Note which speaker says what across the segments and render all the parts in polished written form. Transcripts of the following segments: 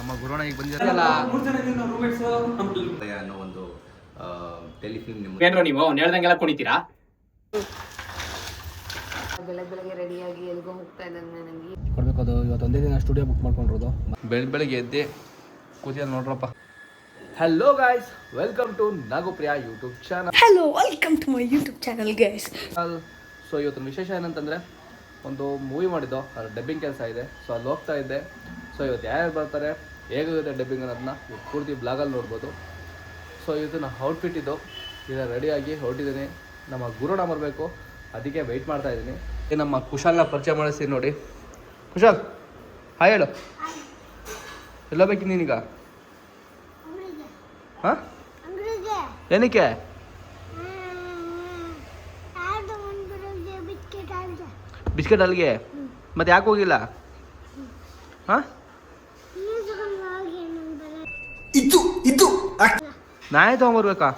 Speaker 1: ನಮ್ಮ ಗುರುಣ ಈಗ ಬಂದಿರಲ್ಲ ಅನ್ನೋ ಒಂದು ಟೆಲಿಫಿಲ್ಮ್
Speaker 2: ಏನ್ರೋ ನೀವು ಅವ್ನು ಹೇಳ್ದಂಗೆಲ್ಲ ಕುಣಿತೀರಾ?
Speaker 3: ಬೆಳಗ್ಗೆ ರೆಡಿಯಾಗಿ ಎಲ್ಗೋ ಹೋಗ್ತಾ ಇದ್ದಾನೆ. ನನಗೆ
Speaker 4: ಕೊಡ್ಬೇಕು. ಅದು ಇವತ್ತು ಒಂದೇ ದಿನ ಸ್ಟುಡಿಯೋ ಬುಕ್ ಮಾಡ್ಕೊಂಡಿರೋದು.
Speaker 1: ಬೆಳಗ್ಗೆ ಎದ್ದೆ ಕೂತಿಯಲ್ಲಿ ನೋಡ್ರಪ್ಪ. Hello guys, welcome to Nagupriya YouTube channel.
Speaker 3: Hello, welcome to my YouTube channel guys.
Speaker 1: So ಇವತ್ತಿನ ವಿಶೇಷ ಏನಂತಂದರೆ, ಒಂದು ಮೂವಿ ಮಾಡಿದ್ದು, ಅದು ಡಬ್ಬಿಂಗ್ ಕೆಲಸ ಇದೆ. ಸೊ ಅಲ್ಲಿ ಹೋಗ್ತಾ ಇದ್ದೆ. ಸೊ ಇವತ್ತು ಯಾರ್ಯಾರು ಬರ್ತಾರೆ, ಹೇಗಿರುತ್ತೆ ಡಬ್ಬಿಂಗ್ ಅನ್ನೋದನ್ನ ಪೂರ್ತಿ ಬ್ಲಾಗಲ್ಲಿ ನೋಡ್ಬೋದು. ಸೊ ಇವತ್ತು ನಾನು ಔಟ್ಫಿಟ್ ಇದು ಈಗ ರೆಡಿಯಾಗಿ ಹೊರಟಿದ್ದೀನಿ. ನಮ್ಮ ಗುರುಣ ಬರಬೇಕು, ಅದಕ್ಕೆ ವೆಯ್ಟ್ ಮಾಡ್ತಾ ಇದ್ದೀನಿ. ನಮ್ಮ ಕುಶಾಲ್ನ ಪರಿಚಯ ಮಾಡಿಸ್ತೀನಿ ನೋಡಿ. ಕುಶಾಲ್, ಹಾಯ್ ಹೇಳು. ಎಲ್ಲ ಬೇಕಿ ನೀನೀಗ? ಹಾಂ, ಏನಕ್ಕೆ? ಬಿಸ್ಕೆಟ್ ಅಲ್ಲಿಗೆ ಮತ್ತೆ ಯಾಕೆ ಹೋಗಿಲ್ಲ? ಹಾಂ, ನಾನೇ ತೊಗೊಂಬರ್ಬೇಕಾ?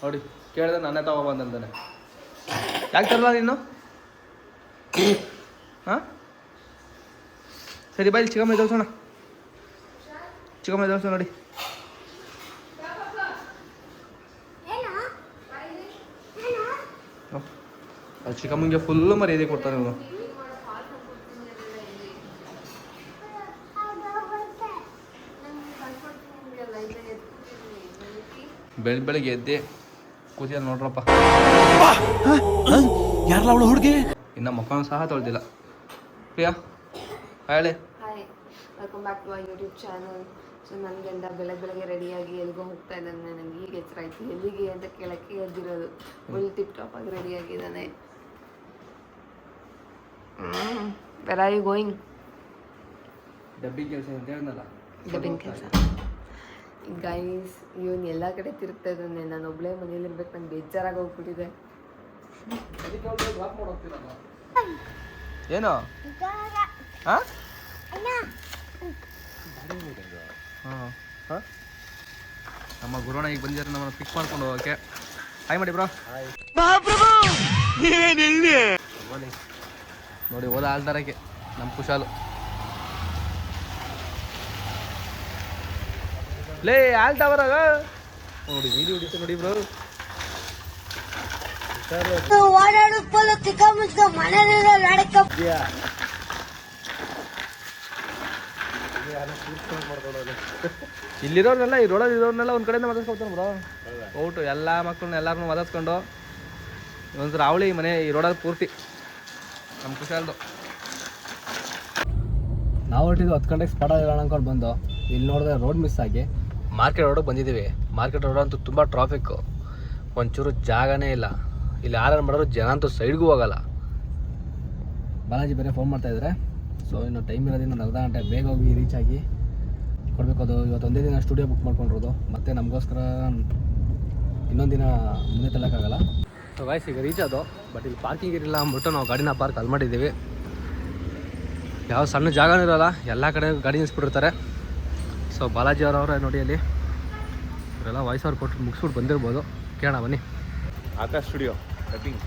Speaker 1: ನೋಡಿ, ಕೇಳಿದ್ರೆ ನಾನೇ ತೊಗೊಬಂದಂತಾನೆ. ಯಾಕೆ ತರಲ್ಲ ನೀನು? ಹಾಂ, ಸರಿ ಬಾಯ್, ಚಿಕ್ಕಮ್ಮ ಎದೋಸೋಣ. ಚಿಕ್ಕಮ್ಮ ಎದೋಸೋಣ ನೋಡಿ. ಅದು ಚಿಕ್ಕಮ್ಮಂಗೆ ಫುಲ್ಲು ಮರ್ಯಾದೆ ಕೊಡ್ತಾನೆ ಇವನು. ಬೆಳಗ್ಗೆ ಎದ್ದೆ ಕೂತಿಯಲ್ಲಿ ನೋಡ್ರಪ್ಪ.
Speaker 4: ಯಾರಲ್ಲ ಅವಳು ಹುಡುಗಿ?
Speaker 1: ಇನ್ನು ಮುಖನ ಸಹ ತೊಳ್ದಿಲ್ಲ. ಪ್ರಿಯಾ, ಹೇಳಿ.
Speaker 3: Hi, welcome back to my YouTube channel. So ನನಗೆಂದ ಬೆಳಗ್ಗೆ ರೆಡಿಯಾಗಿ ಎಲ್ಗೋ ಹೋಗ್ತಾ ಇದ್ದಾನೆ. ನನಗೆ ಈಗ ಎಚ್ಚರಾಯ್ತು. ಎಲ್ಲಿಗೆ ಅಂತ ಕೇಳಕ್ಕೆ ಎದ್ದಿರೋದು. ಫುಲ್ ಟಿಪ್ ಟಾಪ್ ಆಗಿ ರೆಡಿಯಾಗಿದ್ದಾನೆ. Where are you going?
Speaker 1: Dubbing ಕೆಲಸ ಅಂತ ಹೇಳಿದ್ನಲ್ಲ,
Speaker 3: ಡಬ್ಬಿಂಗ್ ಕೆಲಸ. ಗೈಸ್, ಇವನು ಎಲ್ಲ ಕಡೆ ತಿರುಗ್ತಾ ಇದ್ದಾನೆ. ನಾನು ಒಬ್ಬಳೇ ಮನೇಲಿರ್ಬೇಕು, ನಂಗೆ ಬೇಜಾರಾಗಿ ಹೋಗ್ಬಿಟ್ಟಿದೆ.
Speaker 1: ಏನು? ಹಾಂ ಹಾಂ, ನಮ್ಮ ಗುರುಣ ಈಗ ಬಂದಿದ್ದಾರೆ ನಮ್ಮನ್ನು ಪಿಕ್ ಮಾಡ್ಕೊಂಡು ಹೋಗೋಕ್ಕೆ. ಹಾಯ್ ಮಾಡಿ ಬ್ರೋ. ನೋಡಿ, ಹೋದ ಆಲ್ದಾರಕ್ಕೆ ನಮ್ಮ ಕುಶಾಲು. ಲೇ ಆಲ್ತಾವರಾಗ ನೋಡಿ, ವೀಡಿಯೋ ಹೊಡಿತು ನೋಡಿ ಬ್ರೋ. ಇಲ್ಲಿರೋರ್ನೆಲ್ಲ, ಈ ರೋಡಲ್ಲಿ ಇರೋರ್ನೆಲ್ಲ ಒಂದು ಕಡೆಯಿಂದ ಮಾತಾಡ್ಸ್ಕೊತಾನೆ ಬ್ರೋ. ಔಟು ಎಲ್ಲ ಮಕ್ಕಳನ್ನ ಎಲ್ಲರನ್ನೂ ಮಾತಾಡ್ಸ್ಕೊಂಡು ಒಂದು ರಾವಳಿ ಮನೆ ಈ ರೋಡಲ್ಲಿ ಪೂರ್ತಿ ನಮ್ಮ ಕುಶಾಲ್ದು.
Speaker 4: ನಾವು ಹೊರಟಿದ್ದು 10 ಗಂಟೆಗೆ ಸ್ಪಾಟ್ ಆಗಿರೋಣ ಅನ್ಕೊಂಡು ಬಂದು ಇಲ್ಲಿ ನೋಡಿದ್ರೆ ರೋಡ್ ಮಿಸ್ ಆಗಿ
Speaker 1: ಮಾರ್ಕೆಟ್ ರೋಡಿಗೆ ಬಂದಿದ್ದೀವಿ. ಮಾರ್ಕೆಟ್ ರೋಡ್ ಅಂತೂ ತುಂಬ ಟ್ರಾಫಿಕ್ಕು, ಒಂಚೂರು ಜಾಗನೇ ಇಲ್ಲ. ಇಲ್ಲಿ ಯಾರು ಮಾಡೋರು ಜನ ಅಂತೂ ಸೈಡ್ಗೂ ಹೋಗಲ್ಲ.
Speaker 4: ಬಾಲಾಜಿ ಬೇರೆ ಫೋನ್ ಮಾಡ್ತಾಯಿದ್ದಾರೆ. ಸೊ ಇನ್ನು ಟೈಮ್ ಇರೋದ್ರಿಂದ ಒಂದು ಅರ್ಧ ಗಂಟೆ ಬೇಗ ಹೋಗಿ ರೀಚ್ ಆಗಿ ಕೊಡಬೇಕು. ಅದು ಇವತ್ತು ಒಂದೇ ದಿನ ಸ್ಟುಡಿಯೋ ಬುಕ್ ಮಾಡ್ಕೊಂಡಿರೋದು. ಮತ್ತು ನಮಗೋಸ್ಕರ ಇನ್ನೊಂದು ದಿನ ಮುಂದೆ ತಳ್ಳೋಕ್ಕಾಗಲ್ಲ. ಸೊ ಗಾಯ್ಸ್, ಈಗ ರೀಚ್ ಅದು. ಬಟ್ ಇಲ್ಲಿ ಪಾರ್ಕಿಂಗ್ ಇರಲಿಲ್ಲ ಅಂದ್ಬಿಟ್ಟು ನಾವು ಗಾಡಿನ ಪಾರ್ಕ್ ಅಲ್ಲಿ ಮಾಡಿದ್ದೀವಿ. ಯಾವ ಸಣ್ಣ ಜಾಗನೂ ಇರೋಲ್ಲ, ಎಲ್ಲ ಕಡೆ ಗಾಡಿ ನಿಲ್ಲಿಸ್ಬಿಟ್ಟಿರ್ತಾರೆ. ಸೊ ಬಾಲಾಜಿ ಅವರವ್ರೆ ನೋಡಿ, ಅಲ್ಲಿ ಇವರೆಲ್ಲ ವಾಯ್ಸ್ ಅವ್ರು ಕೊಟ್ಟು ಮುಗಿಸ್ಬಿಟ್ಟು ಬಂದಿರ್ಬೋದು. ಕೇಳೋಣ ಬನ್ನಿ.
Speaker 1: ಆಕಾಶ್ ಸ್ಟುಡಿಯೋ ಡಬ್ಬಿಂಗ್,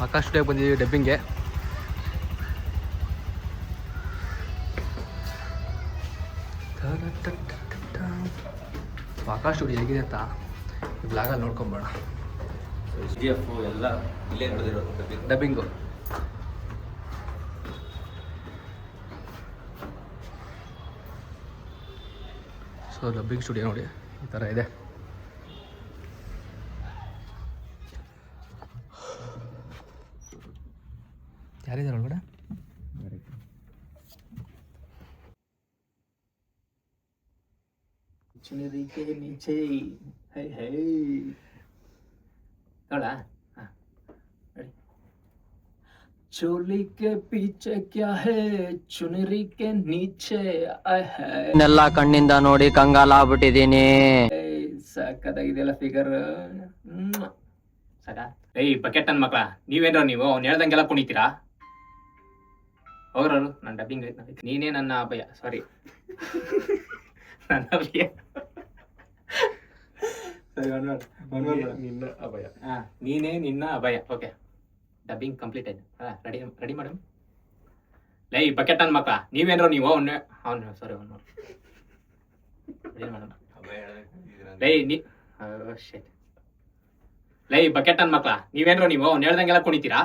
Speaker 4: ಆಕಾಶ್ ಸ್ಟುಡಿಯೋಗೆ ಬಂದಿದ್ದೀವಿ ಡಬ್ಬಿಂಗ್ಗೆ. ಆಕಾಶ್ ಸ್ಟುಡಿಯೋ ಹೇಗಿದೆ ಅಂತ ಈ ಬ್ಲಾಗಲ್ಲಿ ನೋಡ್ಕೊಂಬೋಣ.
Speaker 1: ಎಲ್ಲ ಇಲ್ಲೇ ನಡೆದಿರೋದು
Speaker 4: ಡಬ್ಬಿಂಗು. ಸೊ ಡಬ್ಬಿಂಗ್ ಸ್ಟುಡಿಯೋ ನೋಡಿ ಈ ಥರ ಇದೆ. ಯಾರಿದ್ದಾರೆ ಒಳಗಡೆ?
Speaker 2: ನೀಚೆ ಹೈ ಹೈ ನೋಡ. चोली के पीछे क्या है, चुनरी के नीचे
Speaker 5: ನೆಲ್ಲ ಕಣ್ಣಿಂದ ನೋಡಿ ಕಂಗಾಲಾಗ್ಬಿಟ್ಟಿದೀನಿ.
Speaker 2: ಸಕ್ಕತ್ತಾಗಿದೆಯಲ್ಲ ಫಿಗರ್. ಸಾಕ? ಏಯ್ ಬಕೆಟ್ ನನ್ನ ಮಕ್ಕಳ, ನೀವೇನ್ರ ನೀವು ಅವ್ನು ಹೇಳ್ದಂಗೆಲ್ಲ ಕುಣಿತೀರಾ? ಹೋಗ್ರರು, ನನ್ನ ಡಬ್ಬಿಂಗ್ ಐತೆ. ನೀನೇ ನನ್ನ ಅಭಯ, ಸಾರಿ ನನ್ನ ಅಭಯ.
Speaker 1: ನಿನ್ನ ಅಭಯ.
Speaker 2: ನೀನೇ ನಿನ್ನ ಅಭಯ. ಓಕೆ, ಡಬ್ಬಿಂಗ್ ಕಂಪ್ಲೀಟ್ ಆಯ್ತು. Ready madam. ಲೈ ಬಕೆಟ್ ನನ್ನ ಮಕ್ಕಳ, ನೀವೇನ್ರೋ ನೀವು ಅವ್ನು ಸಾರಿ ಅವ್ನು ಲೈ ಬಕೆಟ್ ನನ್ ಮಕ್ಳ ನೀವೇನ್ರೋ ನೀವು ಅವ್ನು ಹೇಳ್ದಂಗೆಲ್ಲ ಕುಣಿತೀರಾ?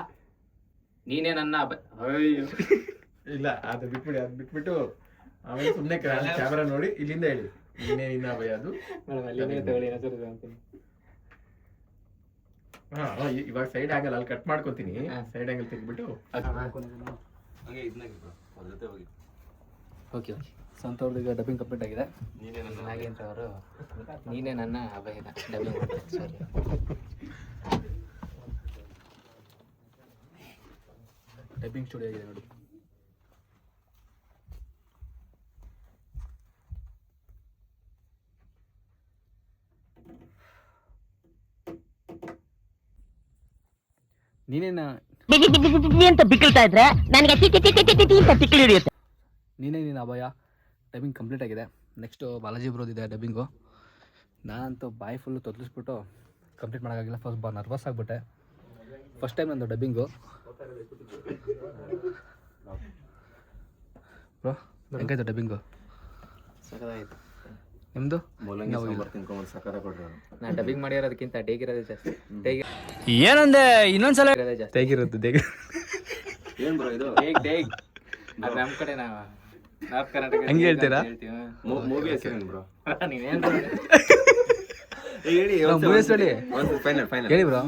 Speaker 2: ನೀನೇ ನನ್ನ
Speaker 6: ಇಲ್ಲ ಅದು ಬಿಟ್ಬಿಟ್ಟು ಆಮೇಲೆ ಸುಮ್ಮನೆ ಕ್ಯಾಮರಾ ನೋಡಿ ಇಲ್ಲಿಂದ ಹೇಳಿ ನೀನೇ ನಿನ್ನ ಅಭಯ ಅದು. ಇವಾಗ ಸೈಡ್ ಆಗಲ್ಲ, ಅಲ್ಲಿ ಕಟ್ ಮಾಡ್ಕೊತೀನಿ. ಸೈಡ್ ಆಂಗಲ್ ತೆಗ್ಬಿಟ್ಟು
Speaker 4: ಓಕೆ ಸಂತವ್ರದ್ದು ಡಬ್ಬಿಂಗ್ ಕಂಪ್ಲೀಟ್ ಆಗಿದೆ.
Speaker 2: ನಾಗೇಂದ್ರ ಅವರು ನೀನೇ ನನ್ನ ಅಭಯನ ಡಬ್ಬಿಂಗ್ ಮಾಡ್ತಾರೆ. ಸಾರಿ.
Speaker 4: ಡಬ್ಬಿಂಗ್ ಸ್ಟುಡಿಯೋ ಆಗಿದೆ ನೋಡಿ. ನೀನೇನ
Speaker 5: ಅಂತ ಬಿಕ್ಕಳ್ತಾ ಇದ್ರೆ ನನಗೆ ಬಿಕ್ಕಲ್ ಹಿಡಿಯುತ್ತೆ.
Speaker 4: ನೀನೇ ನೀನು ಅಭಯ ಡಬ್ಬಿಂಗ್ ಕಂಪ್ಲೀಟ್ ಆಗಿದೆ. ನೆಕ್ಸ್ಟು ಬಾಲಾಜಿ ಬರೋದಿದೆ ಡಬ್ಬಿಂಗು. ನಾನಂತೂ ಬಾಯಿ ಫುಲ್ಲು ತೊದಲಿಸ್ಬಿಟ್ಟು ಕಂಪ್ಲೀಟ್ ಮಾಡೋಕ್ಕಾಗಿಲ್ಲ. ಫಸ್ಟ್ ನರ್ವಸ್ ಆಗಿಬಿಟ್ಟೆ. ಫಸ್ಟ್ ಟೈಮ್ ನಂದು ಡಬ್ಬಿಂಗು. ಬ್ರೋ ಹೆಂಗಾಯ್ತು ಡಬ್ಬಿಂಗು?
Speaker 2: ಸಕದಾಯ್ತು.
Speaker 4: ನಿಮ್ಮದು?
Speaker 2: ನಾ ಡಬ್ಬಿಂಗ್ ಮಾಡಿರೋದಕ್ಕಿಂತ ಡೇಗಿರೋದೇ ಜಾಸ್ತಿ.
Speaker 5: ಏನಂದೆ ಇನ್ನೊಂದ್ಸಲ
Speaker 4: ಹೇಗಿರುತ್ತೆ
Speaker 6: ಏನ್ ಬ್ರೋ ಇದು?
Speaker 2: ಡೇಗ್ ಅದು ನಮ್ಮ ಕಡೆ ನಾವು ನಾರ್ತ್ ಕರ್ನಾಟಕ
Speaker 4: ಹಂಗೆ ಹೇಳ್ತೀರಾ?
Speaker 6: ಮೂವಿ ಹೆಸರೇನು ಬ್ರೋ?
Speaker 2: ನೀವೇನ್
Speaker 6: ಹೇಳಿ ಫೈನಲ್
Speaker 4: ಹೇಳಿ ಬ್ರೋ.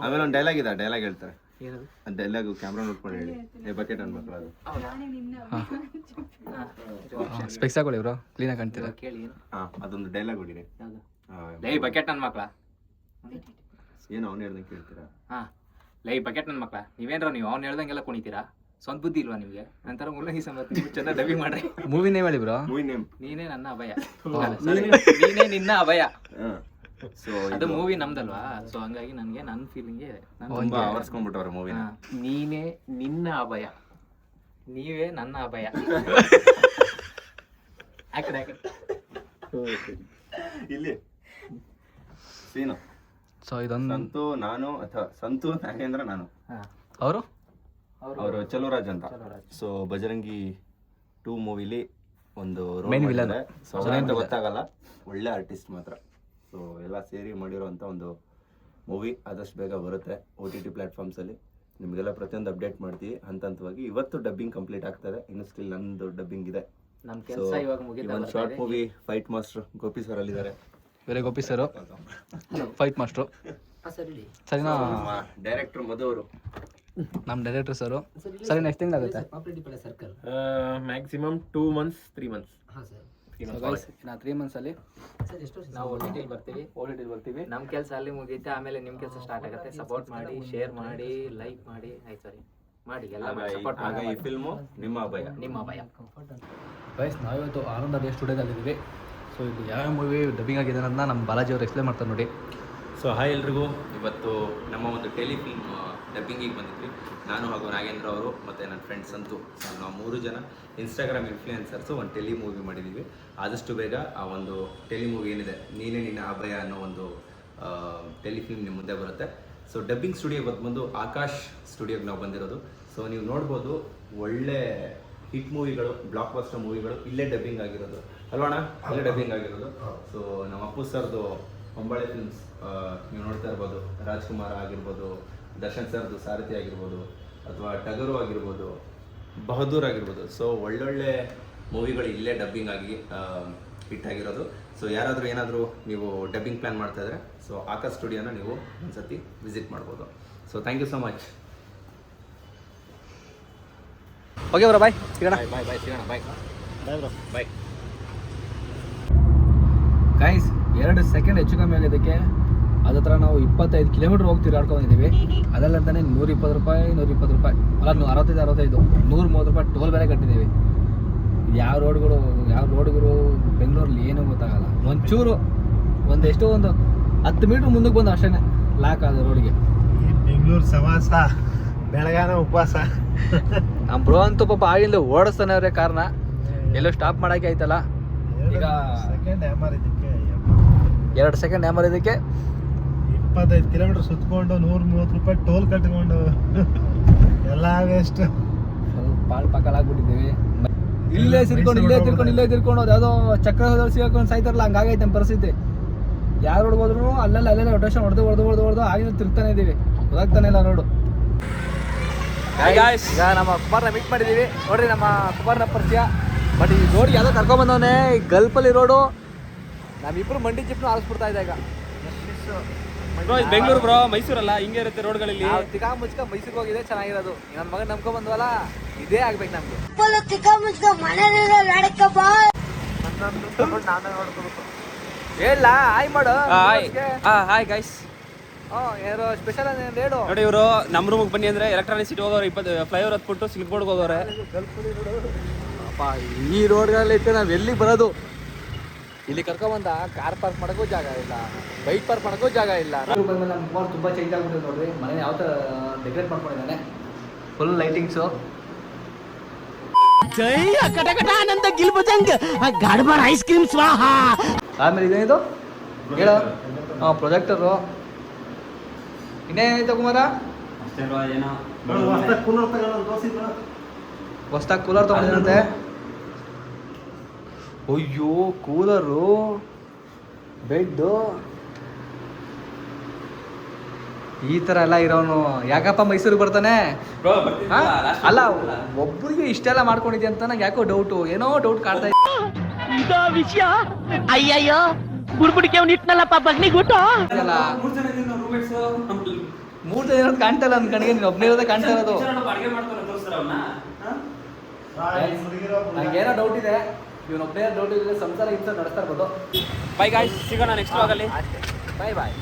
Speaker 6: ಆಮೇಲೆ ಒಂದು ಡೈಲಾಗ್ ಇದೆ, ಡೈಲಾಗ್ ಹೇಳ್ತಾರೆ.
Speaker 2: ಏನದು?
Speaker 6: ಡೈಲಾಗ್ ಕ್ಯಾಮ್ರಾ ನೋಡ್ಕೊಂಡು ಹೇಳಿ. ಬಕೆಟ್ ಅನ್ಬೇಕು ಅದು.
Speaker 4: ಸ್ಪೆಕ್ಸ್ ಹಾಕೊಳ್ಳಿ ಬ್ರೋ, ಕ್ಲೀನಾಗಿ ಕಾಣ್ತೀರಾ.
Speaker 2: ಕೇಳಿ
Speaker 6: ಅದೊಂದು ಡೈಲಾಗ್ ಹೊಡಿರಿ.
Speaker 2: ಯಾವುದು? ಲೈ ಬಕೆಟ್ ನನ್ನ ಮಕ್ಳ.
Speaker 6: ಏನು ಅವ್ನು ಹೇಳ್ದಂಗೆ ಕೇಳ್ತೀರಾ?
Speaker 2: ಹಾ ಲೈ ಬಕೆಟ್ ನನ್ನ ಮಕ್ಳ ನೀವೇನ್ರ ನೀವು ಅವ್ನು ಹೇಳ್ದಂಗೆಲ್ಲ ಕುಣಿತೀರಾ? ಸ್ವಂತ ಬುದ್ಧಿ ಇಲ್ವಾ ನಿಮ್ಗೆ? ನಂತರ ಮುಲ್ಲಂಗಿ ಸಂಬಂಧ ನೀವು ಚೆನ್ನಾಗಿ ಡಬ್ಬಿಂಗ್ ಮಾಡ್ರಿ.
Speaker 4: ಮೂವಿ ನೇಮ್ ಹೇಳಿ ಬ್ರೋ.
Speaker 6: ಮೂವಿ ನೇಮ್
Speaker 2: ನೀನೇ ನನ್ನ ಅಭಯ. ನೀನೇ ನಿನ್ನ ಅಭಯ.
Speaker 6: ಸೊ
Speaker 2: ಅದು ಮೂವಿ ನಮ್ದಲ್ವಾ, ಸೊ ಹಂಗಾಗಿ ನನಗೆ ನನ್ನ ಫೀಲಿಂಗ್ಗೆ
Speaker 6: ತುಂಬಾ ಆವರ್ಸ್ಕೊಂಡ್ಬಿಟ್ಟವ್ರೆ ಮೂವಿನ.
Speaker 2: ನೀನೇ ನಿನ್ನ ಅಭಯ, ನೀವೇ ನನ್ನ ಅಭಯ. ಆ ಕಡೆ
Speaker 6: ಇಲ್ಲಿ ಸೀನು
Speaker 4: ಸೊ ಇದೊಂದು
Speaker 6: ಸಂತು ನಾನು ಅಥವಾ ಸಂತು ನಾಗೇಂದ್ರ ನಾನು.
Speaker 4: ಅವರು
Speaker 6: ಅವರು ಚಲುರಾಜ್ ಅಂತ. ಸೊ ಬಜರಂಗಿ 2 ಮೂವಿಲಿ ಒಂದು
Speaker 4: Main villain.
Speaker 6: ಸೊ ಅಂತ ಗೊತ್ತಾಗಲ್ಲ, ಒಳ್ಳೆ ಆರ್ಟಿಸ್ಟ್ ಮಾತ್ರ. ಸೊ ಎಲ್ಲ ಸೇರಿ ಮಾಡಿರೋಂಥ ಒಂದು ಮೂವಿ ಆದಷ್ಟು ಬೇಗ ಬರುತ್ತೆ OTT ಪ್ಲಾಟ್ಫಾರ್ಮ್ಸಲ್ಲಿ. ನಿಮಗೆಲ್ಲ ಪ್ರತಿಯೊಂದು ಅಪ್ಡೇಟ್ ಮಾಡ್ತೀವಿ ಹಂತವಾಗಿ. ಇವತ್ತು ಡಬ್ಬಿಂಗ್ ಕಂಪ್ಲೀಟ್ ಆಗ್ತದೆ, ಇನ್ನು ಸ್ಟಿಲ್ ನಂದು ಡಬ್ಬಿಂಗ್ ಇದೆ.
Speaker 2: ನಮ್ಮ ಕೆಲಸ ಇವಾಗ ಮುಗಿದ
Speaker 6: ಒಂದು short movie fight master Gopi sir ಅಲ್ಲಿದ್ದಾರೆ.
Speaker 4: ಬೇರೆ ಗೋಪಿ ಸರು ಫೈಟ್ ಮಾಸ್ಟ್ರು. ಸರಿನಾ?
Speaker 6: ಡೈರೆಕ್ಟರ್ ಮಧು ಅವರು,
Speaker 4: ನಮ್ಮ ಡೈರೆಕ್ಟರ್ ಸರು. ಸರಿ ನೆಕ್ಸ್ಟ್ ತಿಂಗ್ ಆಗುತ್ತೆ
Speaker 6: ಮ್ಯಾಕ್ಸಿಮಮ್ 2 months 3 months.
Speaker 4: ನಾ 3 ಮಂತ್ಸಲ್ಲಿ
Speaker 2: ನಾವು OTT ಬರ್ತೀವಿ. ನಮ್ಮ ಕೆಲಸ ಅಲ್ಲಿ ಮುಗೀತೆ, ಆಮೇಲೆ ನಿಮ್ಮ ಕೆಲಸ ಸ್ಟಾರ್ಟ್ ಆಗುತ್ತೆ. ಸಪೋರ್ಟ್ ಮಾಡಿ, ಶೇರ್ ಮಾಡಿ, ಲೈಕ್ ಮಾಡಿ, ಆಯ್ತು ಸಾರಿ ಮಾಡಿ, ಎಲ್ಲ ಸಪೋರ್ಟ್
Speaker 6: ಆಗ ಈ ಫಿಲ್ಮು ನಿಮ್ಮ ಅಭಯ.
Speaker 2: ನಿಮ್ಮ ಅಭಯ.
Speaker 4: ಗೈಸ್ ನಾವಿವತ್ತು ಆನಂದ ಡೇ ಸ್ಟುಡಿಯೋದಲ್ಲಿದ್ದೀವಿ. ಸೊ ಇದು ಯಾವ ಮೂವಿ ಡಬ್ಬಿಂಗ್ ಆಗಿದೆ ಅನ್ನೋದನ್ನ ನಮ್ಮ ಬಾಲಾಜಿ ಅವರು ಎಕ್ಸ್ಪ್ಲೇನ್ ಮಾಡ್ತಾರೆ ನೋಡಿ.
Speaker 6: ಸೊ ಹಾಯ್ ಎಲ್ರಿಗೂ, ಇವತ್ತು ನಮ್ಮ ಒಂದು ಟೆಲಿಫಿಲ್ಮ್ ಡಬ್ಬಿಂಗಿಗೆ ಬಂದಿದ್ವಿ. ನಾನು ಹಾಗೂ ನಾಗೇಂದ್ರ ಅವರು ಮತ್ತು ನನ್ನ ಫ್ರೆಂಡ್ಸ್ ಸಂತು. ನಾವು 3 ಜನ ಇನ್ಸ್ಟಾಗ್ರಾಮ್ ಇನ್ಫ್ಲೂಯೆನ್ಸರ್ಸು ಒಂದು ಟೆಲಿ ಮೂವಿ ಮಾಡಿದ್ದೀವಿ. ಆದಷ್ಟು ಬೇಗ ಆ ಒಂದು ಟೆಲಿ ಮೂವಿ ಏನಿದೆ ನೀನೇ ನಿನ್ನ ಅಭಯ ಅನ್ನೋ ಒಂದು ಟೆಲಿಫಿಲ್ಮ್ ನಿಮ್ಮ ಮುಂದೆ ಬರುತ್ತೆ. ಸೊ ಡಬ್ಬಿಂಗ್ ಸ್ಟುಡಿಯೋ ಬಂದು ಆಕಾಶ್ ಸ್ಟುಡಿಯೋಗೆ ನಾವು ಬಂದಿರೋದು. ಸೊ ನೀವು ನೋಡ್ಬೋದು, ಒಳ್ಳೆ ಹಿಟ್ ಮೂವಿಗಳು, ಬ್ಲಾಕ್ ಬಸ್ಟರ್ ಮೂವಿಗಳು ಇಲ್ಲೇ ಡಬ್ಬಿಂಗ್ ಆಗಿರೋದು ಅಲ್ವಣ? ಅಲ್ಲೇ ಡಬ್ಬಿಂಗ್ ಆಗಿರೋದು. ಸೊ ನಮ್ಮ ಅಪ್ಪು ಸರ್ದು ಹೊಂಬಾಳೆ ಫಿಲ್ಮ್ಸ್ ನೀವು ನೋಡ್ತಾ ಇರ್ಬೋದು. ರಾಜ್ಕುಮಾರ್ ಆಗಿರ್ಬೋದು, ದರ್ಶನ್ ಸರ್ದು ಸಾರಥಿ ಆಗಿರ್ಬೋದು, ಅಥವಾ ಟಗರು ಆಗಿರ್ಬೋದು, ಬಹದ್ದೂರ್ ಆಗಿರ್ಬೋದು. ಸೊ ಒಳ್ಳೊಳ್ಳೆ ಮೂವಿಗಳು ಇಲ್ಲೇ ಡಬ್ಬಿಂಗ್ ಆಗಿ ಹಿಟ್ ಆಗಿರೋದು. ಸೊ ಯಾರಾದರೂ ಏನಾದರೂ ನೀವು ಡಬ್ಬಿಂಗ್ ಪ್ಲ್ಯಾನ್ ಮಾಡ್ತಾ ಇದ್ರೆ ಸೊ ಆಕಾಶ್ ಸ್ಟುಡಿಯೋನ ನೀವು ಒಂದ್ಸತಿ ವಿಸಿಟ್ ಮಾಡ್ಬೋದು. So thank you so much.
Speaker 4: Okay bro, bye ಸಿಗೋಣ.
Speaker 2: ಬಾಯ್ ಸಿಗೋಣ. ಬಾಯ್.
Speaker 4: ಗೈಸ್ 2 ಸೆಕೆಂಡ್ ಹೆಚ್ಚು ಕಮ್ಮಿ ಆಗಿದ್ದಕ್ಕೆ ಅದ್ರ ಹತ್ರ ನಾವು 25 ಕಿಲೋಮೀಟ್ರ್ ಹೋಗಿ ತಿರುಗಾಡ್ಕೊಂಡಿದ್ದೀವಿ. ಅದಲ್ಲಂತಾನೆ 120 ರೂಪಾಯಿ, 120 ರೂಪಾಯಿ ಅಲ್ಲ 65 130 ರೂಪಾಯಿ ಟೋಲ್ ಬೇರೆ ಕಟ್ಟಿದ್ದೀವಿ. ಯಾವ ರೋಡ್ಗಳು ಬೆಂಗಳೂರಲ್ಲಿ ಏನೂ ಗೊತ್ತಾಗಲ್ಲ. ಒಂಚೂರು ಒಂದೆಷ್ಟೋ ಒಂದು 10 ಮೀಟ್ರ್ ಮುಂದಕ್ಕೆ ಬಂದು ಅಷ್ಟೇ ಲಾಕ್ ಆದ ರೋಡ್ಗೆ.
Speaker 7: ಬೆಂಗಳೂರು ಸವಾಸ, ಬೆಳಗಾನ ಉಪವಾಸ.
Speaker 4: ನಮ್ಮ ಬ್ರೋ ಅಂತೂ ಪಾಪ ಆಗಿಂದ ಓಡಿಸ್ತಾನೆ ಅವರೇ ಕಾರ್ನ. ಎಲ್ಲೋ ಸ್ಟಾಪ್ ಮಾಡೋಕ್ಕೆ ಆಯ್ತಲ್ಲ. ಈಗ 2 ಸೆಕೆಂಡ್ ಹ್ಯಾಮರ್ ಇದಕ್ಕೆ
Speaker 7: 25 ಕಿಲೋಮೀಟರ್ ಸುತ್ಕೊಂಡು 130 ರೂಪಾಯಿ ಟೋಲ್ ಕಟ್ಕೊಂಡು ಎಲ್ಲ ವೇಸ್ಟ್.
Speaker 4: ಸ್ವಲ್ಪ ಪಾಲ್ ಪಕ್ಕಲಾಗ್ಬಿಟ್ಟಿದ್ದೀವಿ. ಇಲ್ಲೇ ತಿರ್ಕೊಂಡು ಅದು ಯಾವುದೋ ಚಕ್ರದಲ್ಲಿ ಸಿಗಾಕೊಂಡು ಸಾಯ್ತಾರಲ್ಲ ಹಂಗಾಗೈತೆ ನಮ್ಮ ಪರಿಸ್ಥಿತಿ. ಯಾರು ರೋಡ್ ಹೋದ್ರು ಅಲ್ಲೆಲ್ಲ ರೊಟೇಷನ್ ಹೊಡೆದು ಆಗಿನ ತಿರ್ತಾನೆ ಇದೀವಿ, ಗೊತ್ತಾಗ್ತಾನೆ ಇಲ್ಲ ರೋಡು. ಈಗ ನಮ್ಮ ಕುಮಾರ್ನ ಮೀಟ್ ಮಾಡಿದೀವಿ ನೋಡ್ರಿ, ನಮ್ಮ ಕುಮಾರ್ನ ಪರಿಚಯ. ಬಟ್ ಈ ರೋಡ್ ಯಾವುದೋ ಕರ್ಕೊಂಬಂದವನೇ ಈ ಗಲ್ಪಲ್ಲಿ ರೋಡು. ನಮ್ಮಿಬ್ರು ಮಂಡಿ ಜಿಪ್ನ ಆರಿಸ್ಬಿಡ್ತಾ ಇದೆ ಈಗ.
Speaker 1: ಬೆಂಗಳೂರು ಬ್ರೋ, ಮೈಸೂರಲ್ಲ ಹಿಂಗೆ ಇರುತ್ತೆ ರೋಡ್ಗಳಲ್ಲಿ.
Speaker 4: ನಾವು ತಿಕಾ ಮುಚ್ಕ ಮೈಸೂರಿಗೆ ಹೋಗಿದೆ ಚೆನ್ನಾಗಿರೋದು. ನನ್ನ ಮಗನ ನಂಬ್ಕೊಂಬಂದ್ವಲ್ಲ, ಇದೇ ಆಗ್ಬೇಕು ನಮ್ಗೆ. ನಾನೇ ನೋಡ್ಕೋಬೇಕು. ಹೇಳ ಹಾಯ್ ಮಾಡು.
Speaker 1: Hi guys.
Speaker 4: ಏನಾರು ಸ್ಪೆಷಲ್ ಏನು ಹೇಳು.
Speaker 1: ನೋಡಿ ಇವರು ನಮ್ಮ ರೂಮಿಗೆ ಬನ್ನಿ ಅಂದ್ರೆ ಎಲೆಕ್ಟ್ರಾನಿಕ್ ಸಿಟಿ ಹೋಗೋರು 20 ಫ್ಲೈಓವರ್ ಹತ್ಬಿಟ್ಟು ಸಿಲ್ಕ್ಬೋರ್ಡ್ಗೆ ಹೋಗೋರೆ.
Speaker 4: ಅಪ್ಪ ಈ ರೋಡ್ಗಳಲ್ಲಿ ಇಟ್ಟು ನಾವು ಎಲ್ಲಿಗೆ ಬರೋದು? ಇಲ್ಲಿ ಕರ್ಕೊಂಬಂದ ಕಾರ್ ಪಾರ್ಕ್ ಮಾಡೋಕ್ಕೂ ಜಾಗ ಇಲ್ಲ, ಬೈಕ್ ಪಾರ್ಕ್ ಮಾಡೋಕ್ಕೂ ಜಾಗ ಇಲ್ಲ. ಬಂದ್ಮೇಲೆ ನಮ್ಮ ಕುಮಾರ್ ತುಂಬ ಚೇಂಜ್ ಆಗ್ಬಿಟ್ಟಿದೆ ನೋಡ್ರಿ. ಮನೆ ಯಾವ ಥರ ಡೆಕೋರೇಟ್ ಮಾಡ್ಕೊಂಡಿದ್ದಾನೆ, ಫುಲ್ ಲೈಟಿಂಗ್ಸು.
Speaker 5: ಜೈ ಕಟಕಟ ಆನಂದ ಗಿಲ್ಬಜಂಗ್ ಗಾಡ್ಬಾರ್ ಐಸ್ ಕ್ರೀಮ್ ಸ್ವಾಹ.
Speaker 4: ಆಮೇಲೆ ಇದೇನಿದು ಹೇಳು. ಪ್ರೊಜೆಕ್ಟರು. ಇನ್ನೇನಾಯ್ತು ಕುಮಾರ? ಹೊಸ್ದಾಗಿ ಕೂಲರ್ ತೊಗೊಂಡಿದಂತೆ. ಅಯ್ಯೋ ಕೂಲರು, ಬೆಡ್ಡು, ಈ ಥರ ಎಲ್ಲ ಇರೋನು ಯಾಕಪ್ಪ ಮೈಸೂರಿಗೆ ಬರ್ತಾನೆ? ಅಲ್ಲ, ಒಬ್ಬರಿಗೆ ಇಷ್ಟೆಲ್ಲ ಮಾಡ್ಕೊಂಡಿದ್ದೆ ಅಂತ ನಂಗೆ ಯಾಕೋ ಡೌಟು, ಏನೋ ಡೌಟ್ ಕಾಡ್ತಾ
Speaker 5: ಇದ ವಿಷಯ. ಅಯ್ಯಯ್ಯೋ ಬುಡ್ಬುಡಿಕೆ ಅವ್ನು ಇಟ್ನಲ್ಲಪ್ಪ ಬಗ್ನಿಗುಟ್ಟು.
Speaker 4: ಇದೆಯಲ್ಲ. 3 ಜನ ಇರೋದು ಕಾಣ್ತಾ ಇಲ್ಲ ನನ್ನ ಕಣ್ಣಿಗೆ, ನೀನು ಒಬ್ಬನೇ ಇರೋದೇ ಕಾಣ್ತಾ ಇರೋದು. ನಂಗೇನೋ ಡೌಟ್ ಇದೆ, ಇವನೊಬ್ಬನೇ ಡೌಟ್ ಇದೆ. ಸಂಸಾರ ಇಂಥ ನಡೆಸ್ತಾ ಇರ್ಬೋದು.
Speaker 1: ಬೈ ಗಾಯ್ಸ್, ಸಿಗೋಣ ನೆಕ್ಸ್ಟ್ ವ್ಲಾಗಲ್ಲಿ.
Speaker 4: ಬಾಯ್ ಬಾಯ್.